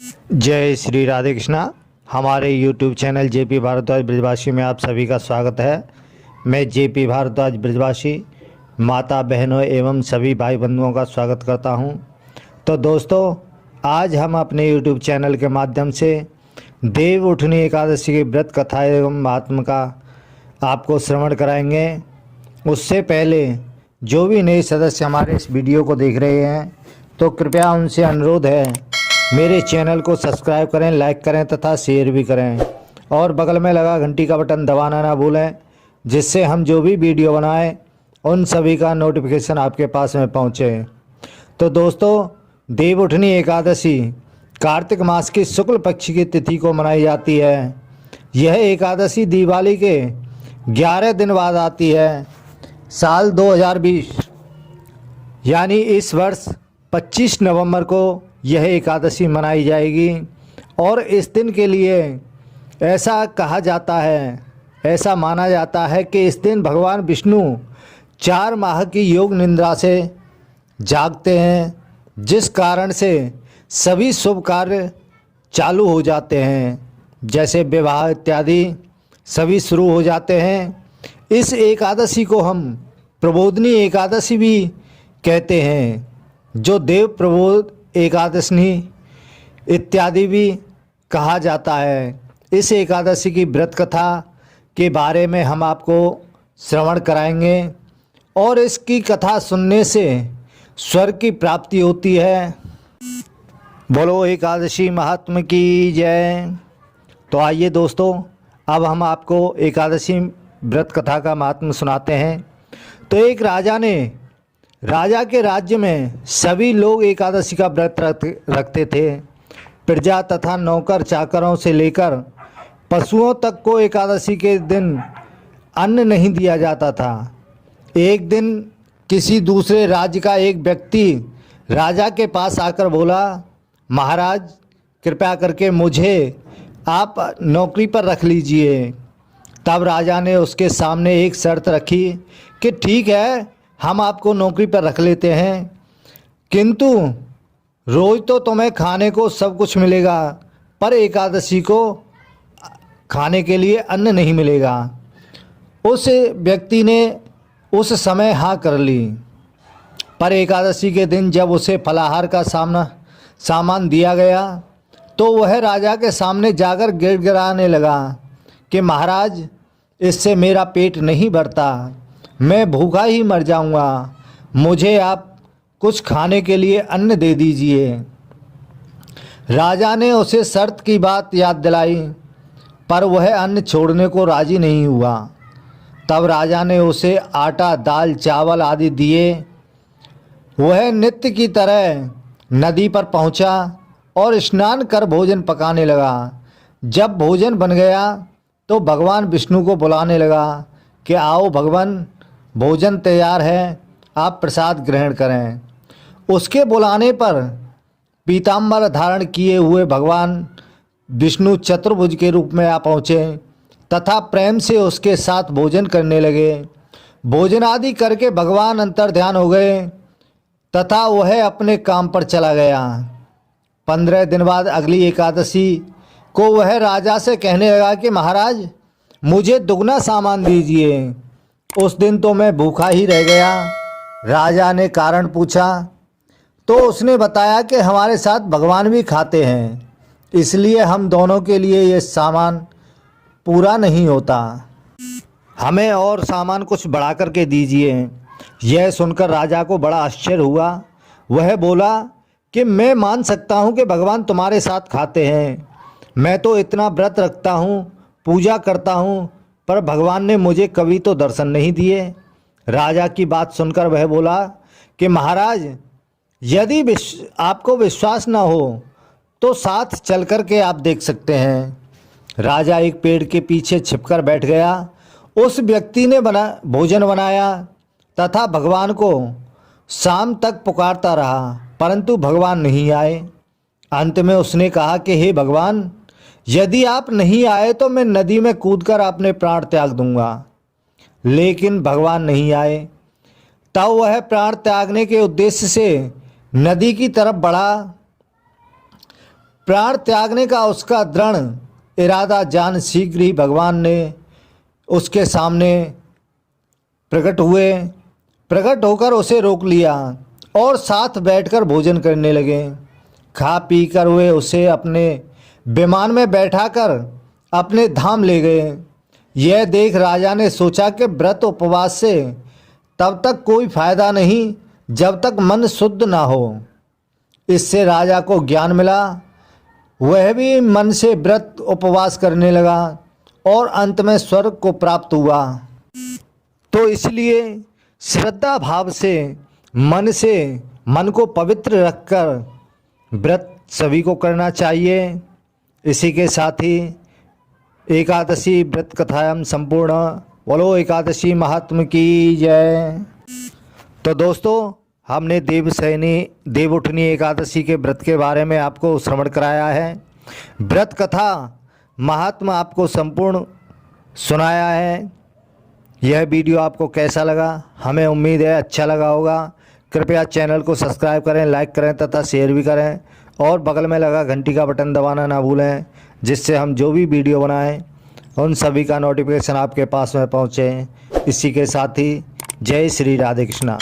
जय श्री राधे कृष्णा। हमारे YouTube channel JP Bhardwaj ब्रजवासी में आप सभी का स्वागत है। मैं जेपी भारद्वाज ब्रजवासी माता बहनों एवं सभी भाई बंधुओं का स्वागत करता हूं। तो दोस्तों, आज हम अपने YouTube चैनल के माध्यम से देव उठनी एकादशी की व्रत कथा एवं महात्म का आपको श्रवण कराएंगे। उससे पहले जो भी नए सदस्य हमारे इस वीडियो को देख रहे हैं तो कृपया उनसे अनुरोध है, मेरे चैनल को सब्सक्राइब करें, लाइक करें तथा शेयर भी करें और बगल में लगा घंटी का बटन दबाना ना भूलें, जिससे हम जो भी वीडियो बनाएं उन सभी का नोटिफिकेशन आपके पास में पहुंचे। तो दोस्तों, देव उठनी एकादशी कार्तिक मास की शुक्ल पक्ष की तिथि को मनाई जाती है। यह एकादशी दिवाली के 11 दिन बाद आती है। साल 2020 यानी इस वर्ष 25 नवंबर को यह एकादशी मनाई जाएगी और इस दिन के लिए ऐसा कहा जाता है, ऐसा माना जाता है कि इस दिन भगवान विष्णु 4 माह की योग निद्रा से जागते हैं, जिस कारण से सभी शुभ कार्य चालू हो जाते हैं, जैसे विवाह इत्यादि सभी शुरू हो जाते हैं। इस एकादशी को हम प्रबोधनी एकादशी भी कहते हैं, जो देव प्रबोध एकादशी इत्यादि भी कहा जाता है। इस एकादशी की व्रत कथा के बारे में हम आपको श्रवण कराएंगे और इसकी कथा सुनने से स्वर्ग की प्राप्ति होती है। बोलो एकादशी महात्म की जय। तो आइए दोस्तों, अब हम आपको एकादशी व्रत कथा का महात्म सुनाते हैं। तो एक राजा के राज्य में सभी लोग एकादशी का व्रत रखते थे। प्रजा तथा नौकर चाकरों से लेकर पशुओं तक को एकादशी के दिन अन्न नहीं दिया जाता था। एक दिन किसी दूसरे राज्य का एक व्यक्ति राजा के पास आकर बोला, महाराज कृपया करके मुझे आप नौकरी पर रख लीजिए। तब राजा ने उसके सामने एक शर्त रखी कि ठीक है, हम आपको नौकरी पर रख लेते हैं, किंतु रोज़ तो तुम्हें खाने को सब कुछ मिलेगा, पर एकादशी को खाने के लिए अन्न नहीं मिलेगा। उस व्यक्ति ने उस समय हाँ कर ली, पर एकादशी के दिन जब उसे फलाहार का सामान दिया गया तो वह राजा के सामने जाकर गिड़गिड़ाने लगा कि महाराज, इससे मेरा पेट नहीं भरता, मैं भूखा ही मर जाऊंगा, मुझे आप कुछ खाने के लिए अन्न दे दीजिए। राजा ने उसे शर्त की बात याद दिलाई, पर वह अन्न छोड़ने को राजी नहीं हुआ। तब राजा ने उसे आटा, दाल, चावल आदि दिए। वह नित्य की तरह नदी पर पहुंचा और स्नान कर भोजन पकाने लगा। जब भोजन बन गया तो भगवान विष्णु को बुलाने लगा कि आओ भगवान, भोजन तैयार है, आप प्रसाद ग्रहण करें। उसके बुलाने पर पीताम्बर धारण किए हुए भगवान विष्णु चतुर्भुज के रूप में आ पहुँचे तथा प्रेम से उसके साथ भोजन करने लगे। भोजन आदि करके भगवान अंतर्ध्यान हो गए तथा वह अपने काम पर चला गया। 15 दिन बाद अगली एकादशी को वह राजा से कहने लगा कि महाराज, मुझे दुगना सामान दीजिए, उस दिन तो मैं भूखा ही रह गया। राजा ने कारण पूछा तो उसने बताया कि हमारे साथ भगवान भी खाते हैं, इसलिए हम दोनों के लिए ये सामान पूरा नहीं होता, हमें और सामान कुछ बढ़ा करके दीजिए। यह सुनकर राजा को बड़ा आश्चर्य हुआ। वह बोला कि मैं मान सकता हूँ कि भगवान तुम्हारे साथ खाते हैं, मैं तो इतना व्रत रखता हूँ, पूजा करता हूँ, पर भगवान ने मुझे कभी तो दर्शन नहीं दिए। राजा की बात सुनकर वह बोला कि महाराज, यदि आपको विश्वास न हो तो साथ चल कर के आप देख सकते हैं। राजा एक पेड़ के पीछे छिपकर बैठ गया। उस व्यक्ति ने भोजन बनाया तथा भगवान को शाम तक पुकारता रहा, परंतु भगवान नहीं आए। अंत में उसने कहा कि हे भगवान, यदि आप नहीं आए तो मैं नदी में कूदकर अपने प्राण त्याग दूंगा। लेकिन भगवान नहीं आए। तब वह प्राण त्यागने के उद्देश्य से नदी की तरफ बढ़ा, प्राण त्यागने का उसका दृढ़ इरादा जान शीघ्र ही भगवान ने उसके सामने प्रकट होकर उसे रोक लिया और साथ बैठकर भोजन करने लगे। खा पी कर वे उसे अपने विमान में बैठाकर अपने धाम ले गए। यह देख राजा ने सोचा कि व्रत उपवास से तब तक कोई फायदा नहीं जब तक मन शुद्ध ना हो। इससे राजा को ज्ञान मिला। वह भी मन से व्रत उपवास करने लगा और अंत में स्वर्ग को प्राप्त हुआ। तो इसलिए श्रद्धा भाव से मन को पवित्र रखकर व्रत सभी को करना चाहिए। इसी के साथ ही एकादशी व्रत कथायाम संपूर्ण। बोलो एकादशी महात्म की जय। तो दोस्तों, हमने देवउठनी एकादशी के व्रत के बारे में आपको श्रवण कराया है। व्रत कथा महात्मा आपको संपूर्ण सुनाया है। यह वीडियो आपको कैसा लगा? हमें उम्मीद है अच्छा लगा होगा। कृपया चैनल को सब्सक्राइब करें, लाइक करें तथा शेयर भी करें और बगल में लगा घंटी का बटन दबाना ना भूलें, जिससे हम जो भी वीडियो बनाएं उन सभी का नोटिफिकेशन आपके पास में पहुंचे। इसी के साथ ही जय श्री राधे कृष्णा।